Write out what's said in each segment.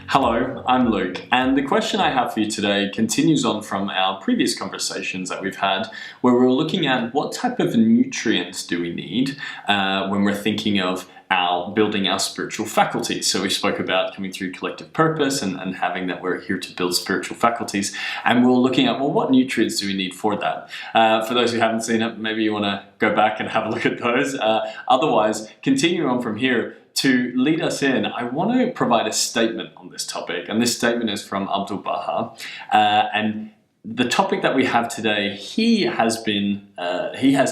Hello, I'm Luke, and the question I have for you today continues on from our previous conversations that we've had, where we're looking at what type of nutrients do we need when we're thinking of building our spiritual faculties. So we spoke about coming through collective purpose and having that we're here to build spiritual faculties, and we're looking at, well, what nutrients do we need for that? For those who haven't seen it, maybe you want to go back and have a look at those. Otherwise, continuing on from here, to lead us in, I want to provide a statement on this topic, and this statement is from Abdu'l-Baha, and the topic that we have today, he has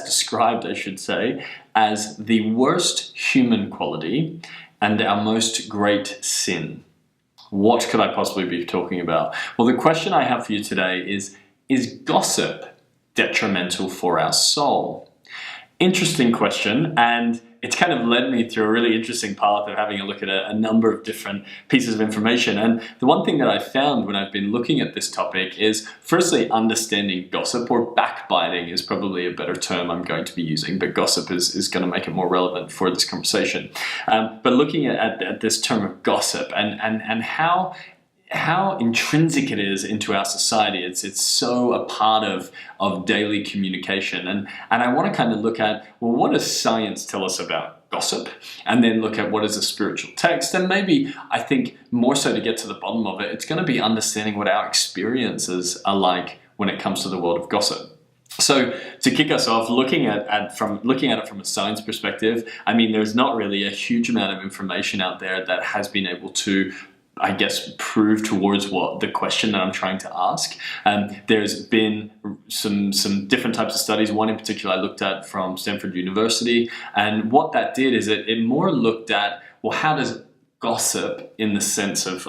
described, I should say, as the worst human quality and our most great sin. What could I possibly be talking about? Well, the question I have for you today is gossip detrimental for our soul? Interesting question, and it's kind of led me through a really interesting path of having a look at a number of different pieces of information. And the one thing that I found when I've been looking at this topic is, firstly, understanding gossip, or backbiting is probably a better term I'm going to be using, but gossip is going to make it more relevant for this conversation. But looking at this term of gossip and how intrinsic it is into our society. It's so a part of daily communication. And I want to kind of look at, well, what does science tell us about gossip? And then look at what is a spiritual text. And maybe, I think, more so to get to the bottom of it, it's going to be understanding what our experiences are like when it comes to the world of gossip. So to kick us off, looking at it from a science perspective, I mean, there's not really a huge amount of information out there that has been able to, I guess, prove towards what the question that I'm trying to ask. There's been some different types of studies. One in particular I looked at from Stanford University, and what that did is it more looked at, well, how does gossip, in the sense of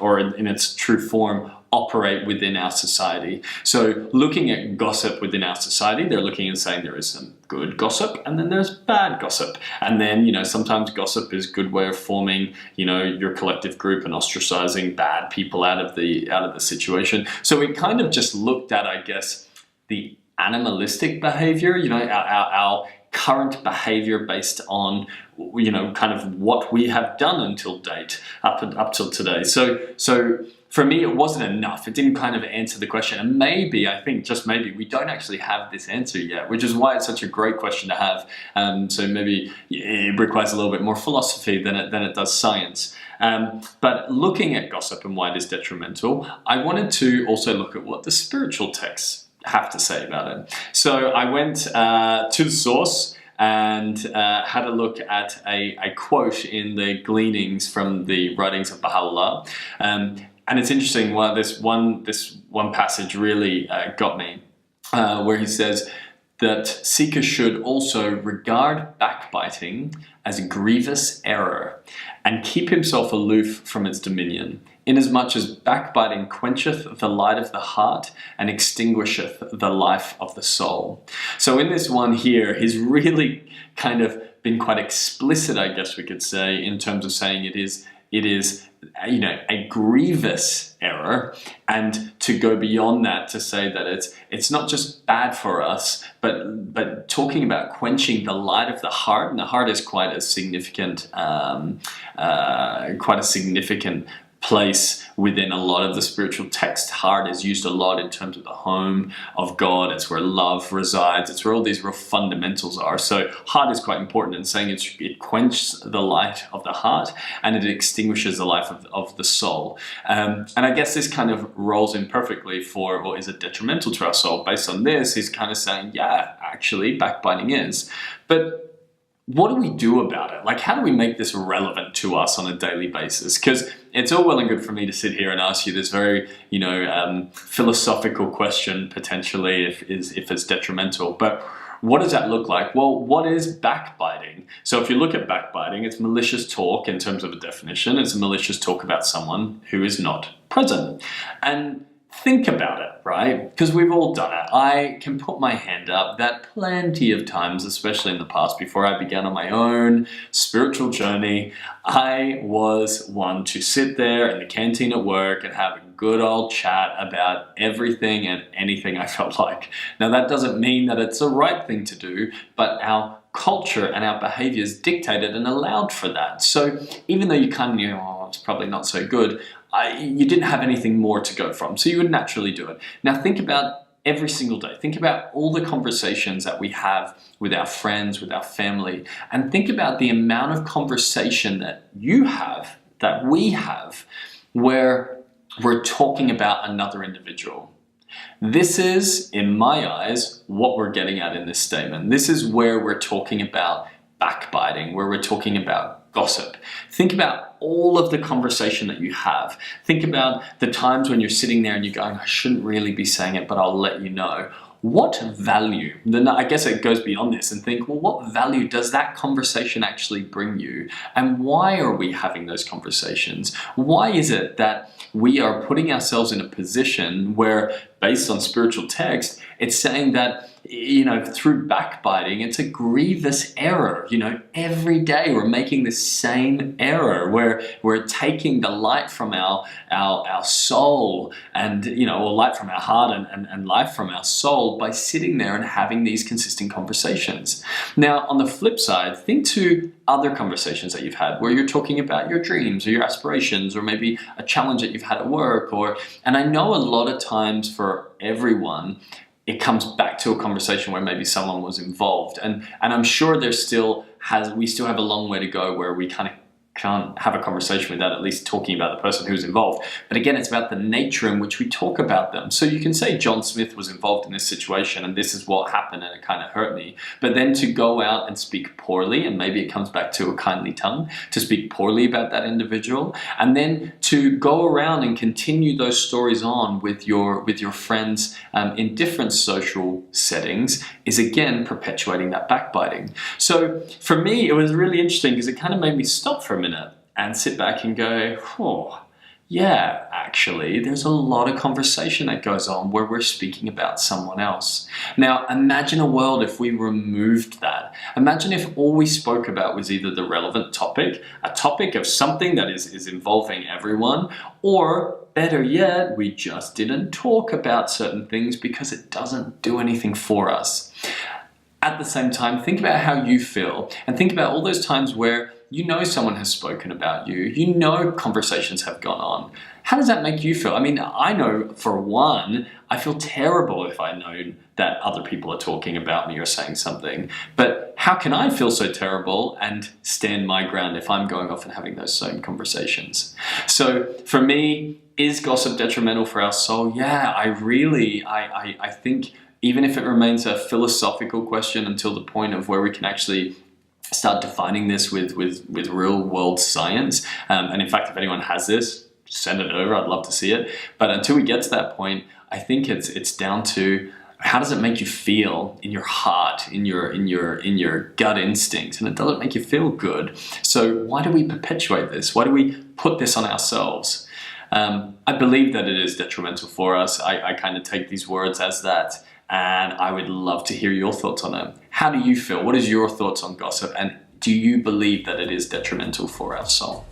or in its true form, operate within our society. So looking at gossip within our society, they're looking and saying there is some good gossip and then there's bad gossip. And then, sometimes gossip is a good way of forming, your collective group and ostracizing bad people out of the situation. So we kind of just looked at, I guess, the animalistic behavior, our current behavior based on, kind of what we have done until date, up till today. So for me, it wasn't enough. It didn't kind of answer the question. And maybe, I think just maybe, we don't actually have this answer yet, which is why it's such a great question to have. So maybe it requires a little bit more philosophy than it does science. But looking at gossip and why it is detrimental, I wanted to also look at what the spiritual texts have to say about it. So I went to the source and had a look at a quote in the gleanings from the writings of Baha'u'llah. And it's interesting, this one passage really got me, where he says that seekers should also regard backbiting as a grievous error and keep himself aloof from its dominion, inasmuch as backbiting quencheth the light of the heart and extinguisheth the life of the soul. So in this one here, he's really kind of been quite explicit, I guess we could say, in terms of saying it is a grievous error, and to go beyond that to say that it's not just bad for us, but talking about quenching the light of the heart, and the heart is quite a significant place within a lot of the spiritual text. Heart is used a lot in terms of the home of God. It's where love resides. It's where all these real fundamentals are. So heart is quite important in saying it quenches the light of the heart and it extinguishes the life of the soul. And I guess this kind of rolls in perfectly for, well, is it detrimental to our soul? Based on this, he's kind of saying, yeah, actually, backbiting is. But what do we do about it? Like, how do we make this relevant to us on a daily basis? Because it's all well and good for me to sit here and ask you this very, philosophical question, potentially, if it's detrimental. But what does that look like? Well, what is backbiting? So if you look at backbiting, it's malicious talk in terms of a definition. It's malicious talk about someone who is not present. And think about it, right? Because we've all done it. I can put my hand up that plenty of times, especially in the past, before I began on my own spiritual journey, I was one to sit there in the canteen at work and have a good old chat about everything and anything I felt like. Now, that doesn't mean that it's the right thing to do, but our culture and our behaviors dictated and allowed for that. So even though you kind of, oh, it's probably not so good, you didn't have anything more to go from. So you would naturally do it. Now think about every single day. Think about all the conversations that we have with our friends, with our family, and think about the amount of conversation that you have, that we have, where we're talking about another individual. This is, in my eyes, what we're getting at in this statement. This is where we're talking about backbiting, where we're talking about gossip. Think about all of the conversation that you have. Think about the times when you're sitting there and you're going, I shouldn't really be saying it, but I'll let you know. What value, then I guess it goes beyond this, and think, well, what value does that conversation actually bring you? And why are we having those conversations? Why is it that we are putting ourselves in a position where, based on spiritual text, it's saying that, through backbiting, it's a grievous error. Every day we're making the same error where we're taking the light from our soul and, or light from our heart and life from our soul by sitting there and having these consistent conversations. Now, on the flip side, think to other conversations that you've had where you're talking about your dreams or your aspirations, or maybe a challenge that you've had at work, and I know a lot of times for everyone, it comes back to a conversation where maybe someone was involved. And I'm sure we still have a long way to go where we kind of can't have a conversation without at least talking about the person who's involved. But again, it's about the nature in which we talk about them. So you can say John Smith was involved in this situation and this is what happened and it kind of hurt me. But then to go out and speak poorly, and maybe it comes back to a kindly tongue, to speak poorly about that individual, and then to go around and continue those stories on with your friends in different social settings, is again perpetuating that backbiting. So for me, it was really interesting because it kind of made me stop for a minute and sit back and go, oh, yeah, actually, there's a lot of conversation that goes on where we're speaking about someone else. Now, imagine a world if we removed that. Imagine if all we spoke about was either the relevant topic, a topic of something that is involving everyone, or better yet, we just didn't talk about certain things because it doesn't do anything for us. At the same time, think about how you feel, and think about all those times where someone has spoken about you, conversations have gone on. How does that make you feel? I mean, I know for one, I feel terrible if I know that other people are talking about me or saying something. But how can I feel so terrible and stand my ground if I'm going off and having those same conversations? So for me, is gossip detrimental for our soul? Yeah, I think even if it remains a philosophical question until the point of where we can actually start defining this with real world science. And in fact, if anyone has this, send it over. I'd love to see it. But until we get to that point, I think it's down to how does it make you feel in your heart, in your gut instinct, and it doesn't make you feel good. So why do we perpetuate this? Why do we put this on ourselves? I believe that it is detrimental for us. I kind of take these words as that. And I would love to hear your thoughts on it. How do you feel? What is your thoughts on gossip? And do you believe that it is detrimental for our soul?